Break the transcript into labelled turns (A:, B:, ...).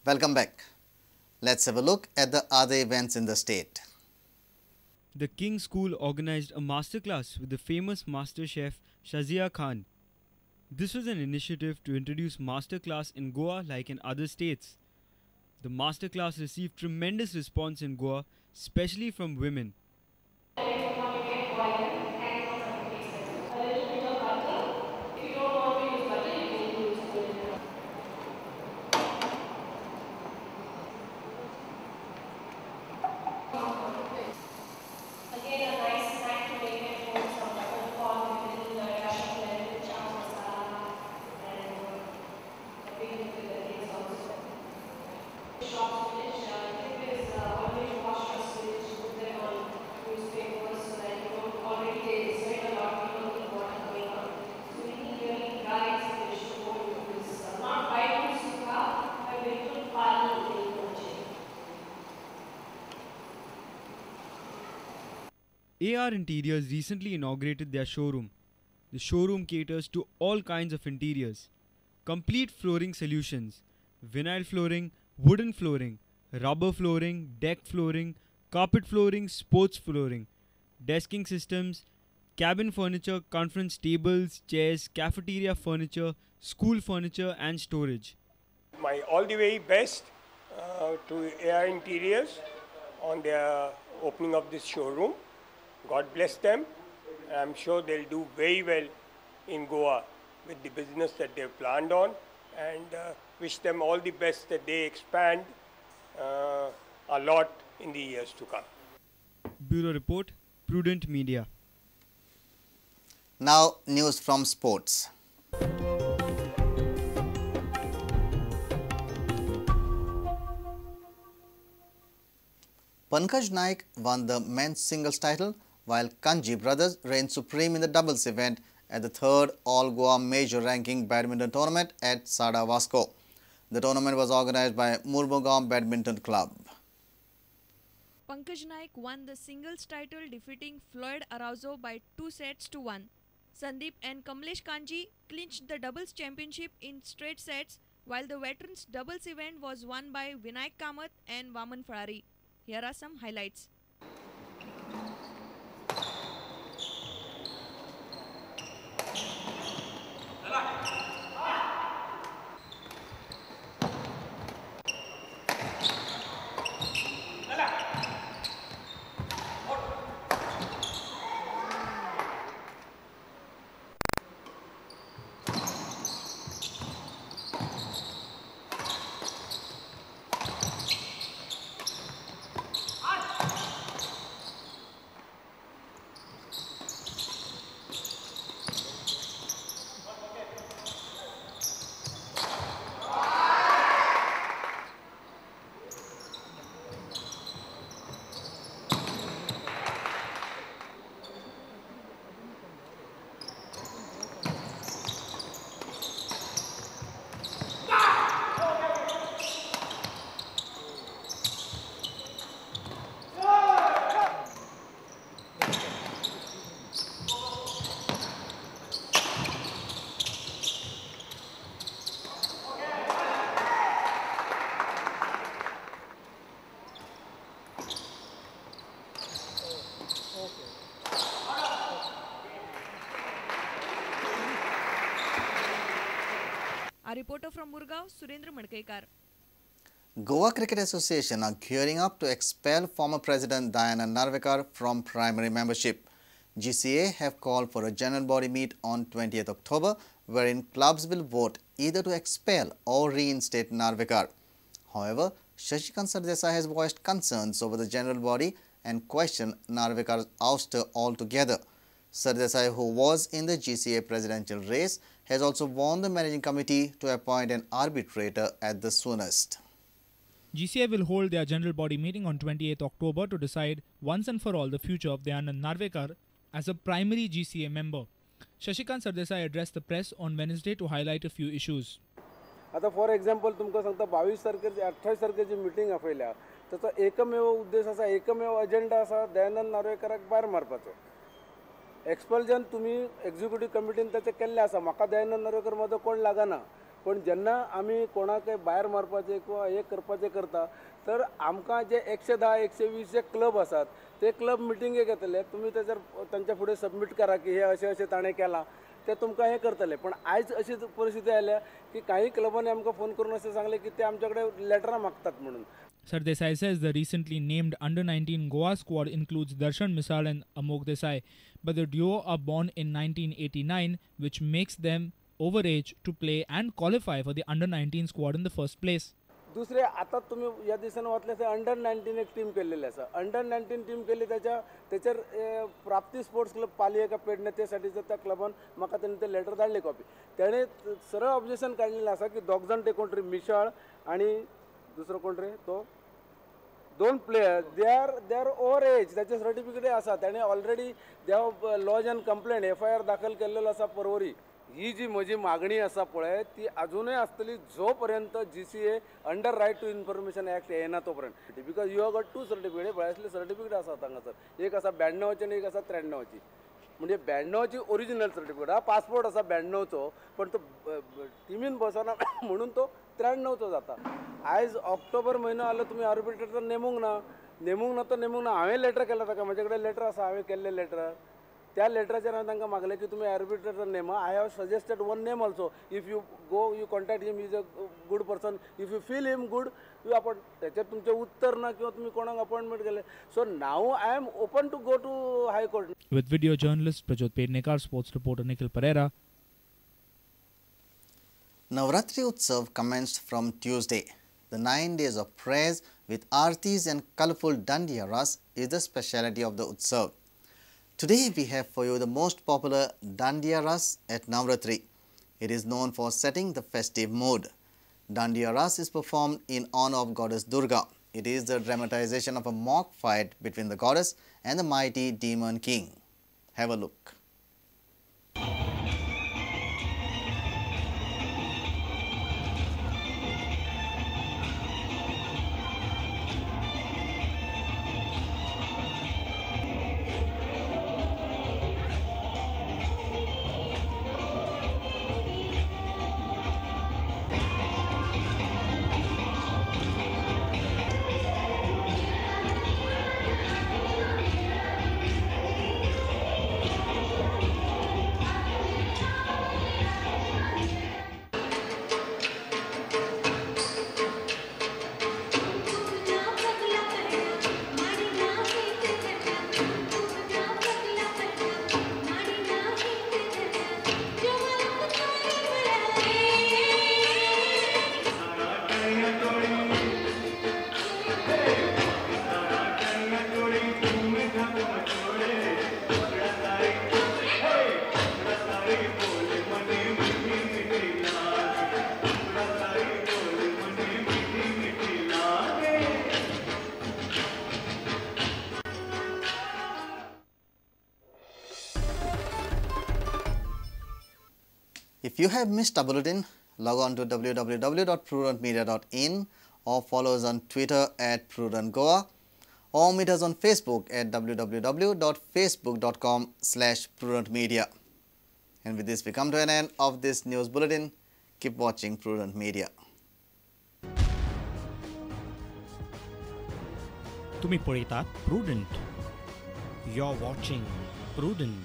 A: Welcome back. Let's have a look at the other events in the state.
B: The King School organized a masterclass with the famous master chef Shazia Khan. This was an initiative to introduce masterclass in Goa like in other states. The masterclass received tremendous response in Goa, especially from women. AR Interiors recently inaugurated their showroom. The showroom caters to all kinds of interiors. Complete flooring solutions, vinyl flooring, wooden flooring, rubber flooring, deck flooring, carpet flooring, sports flooring, desking systems, cabin furniture, conference tables, chairs, cafeteria furniture, school furniture and storage.
C: My all the way best to AR Interiors on their opening of this showroom. God bless them. I'm sure they'll do very well in Goa with the business that they've planned on, and wish them all the best that they expand a lot in the years to come.
B: Bureau Report, Prudent Media.
A: Now news from sports. Pankaj Naik won the men's singles title, while Kanji brothers reigned supreme in the doubles event at the 3rd All-Goa Major Ranking Badminton Tournament at Sada Vasco. The tournament was organized by Murmugaon Badminton Club.
D: Pankaj Naik won the singles title, defeating Floyd Arauzo by 2-1. Sandeep and Kamlesh Kanji clinched the doubles championship in straight sets, while the veterans doubles event was won by Vinayak Kamath and Vaman Farari. Here are some highlights. A reporter from Murgaon, Surendra Madkekar.
A: Goa Cricket Association are gearing up to expel former President Dayanand Narvekar from primary membership. GCA have called for a general body meet on 20th October, wherein clubs will vote either to expel or reinstate Narvekar. However, Shashikant Sardessai has voiced concerns over the general body and questioned Narvekar's ouster altogether. Sardessai, who was in the GCA presidential race, has also warned the managing committee to appoint an arbitrator at the soonest.
E: GCA will hold their general body meeting on 28th October to decide once and for all the future of Dayanand Narvekar as a primary GCA member. Shashikant Sardessai addressed the press on Wednesday to highlight a few issues.
F: आता for example तुमकां सांगता 22 तारखेची 28 तारखेची meeting आपयल्या ताचो एकमेव उद्देश आसा एकमेव agenda आसा दयानंद नार्वेकाराक भायर मारपाचो एक्सपल्जन तुम्ही एक्झिक्युटिव्ह कमिटीन त्याचे केल्ले आसा म्हाका दयानंद नार्वेकर मदो कोण लागना पण जेन्ना आमी कोणाकय भायर मारपाचें किंवा हे करपाचें करता तर आमकां जे 110 120 जे क्लब आसात ते क्लब मिटिंगेक येतले तुमी तेचेर तांच्या फुडें सबमीट करा की हे अशें अशें ताणें केलां ते तुमकां हे करतले पण आयज अशी परिस्थिती आयल्या की काही क्लबांनी आमकां फोन करून अशें सांगलें की ते आमचे कडेन लेटरां मागतात म्हणून.
E: Sardesai says the recently named under-19 Goa squad includes Darshan Misal and Amok Desai, but the duo are born in 1989, which makes them overage to play and qualify for the under-19 squad in the first place.
F: दुसरे आता तुम्ही या दिसांनी वाचले ते under-19 एक team केलेली आसा. अंडर-19 टीम केली त्याचेर प्राप्ती स्पोर्ट्स क्लब पाली एका पेडणे त्यासाठी त्या क्लबान म्हाका तेणें ते लेटर धाडली कॉपी. तेणें सरळ ऑब्जेक्शन काडलेलें आसा की दोग जाण ते कोण तरी मिशाळ आणि दुसरो कोण रे तो दोन player they are over age त्याचे सर्टिफिकेट आसा. ताणें already they have lodge and complaint FIR दाखल केल्लेलो आसा परवरी. ही जी म्हजी मागणी आसा पळय ती अजूनय आसतली जो पर्यंत GCA under right to information act येना तो पर्यंत because you have got 2 certificate पळय सर्टिफिकेट आसा हांगासर एक आसा 92ची आणि एक आसा 93ची. म्हणजे 92ची ओरिजिनल सर्टिफिकेट हा पासपोर्ट आसा 92चो पण तो टिमीन बसना म्हणून तो 93चो जाता. आयज ऑक्टोबर म्हयनो आलो तुमी आर्बिट्रेटर नेमूंक ना तो नेमूंक ना. हांवें लेटर केला ताका म्हाजे कडेन लेटर आसा हांवें केल्ले लेटर त्या लेटराचेर हांवें तांकां मागलें की तुमी आर्बिट्रेटर नेमा. I have suggested one name also if you go you contact him is a good person if you feel him good you आपण त्याचेर तुमचें उत्तर ना किंवा तुम्ही कोणाक अपॉइंटमेंट केले. So now I am open to go to high court.
E: With video journalist Prajot Pednekar, sports reporter Nikhil Pereira.
A: Navratri Utsav commenced from Tuesday. The 9 days of praise with aartis and colourful dandiya ras is the speciality of the Utsav. Today we have for you the most popular dandiya ras at Navratri. It is known for setting the festive mood. Dandiya ras is performed in honor of goddess Durga. It is the dramatization of a mock fight between the goddess and the mighty demon king. Have a look. If you have missed a bulletin, log on to www.prudentmedia.in or follow us on Twitter at Prudent Goa or meet us on Facebook at www.facebook.com/prudentmedia. And with this we come to an end of this news bulletin. Keep watching Prudent Media.
G: तुम्ही पळयतात Prudent. You're watching Prudent.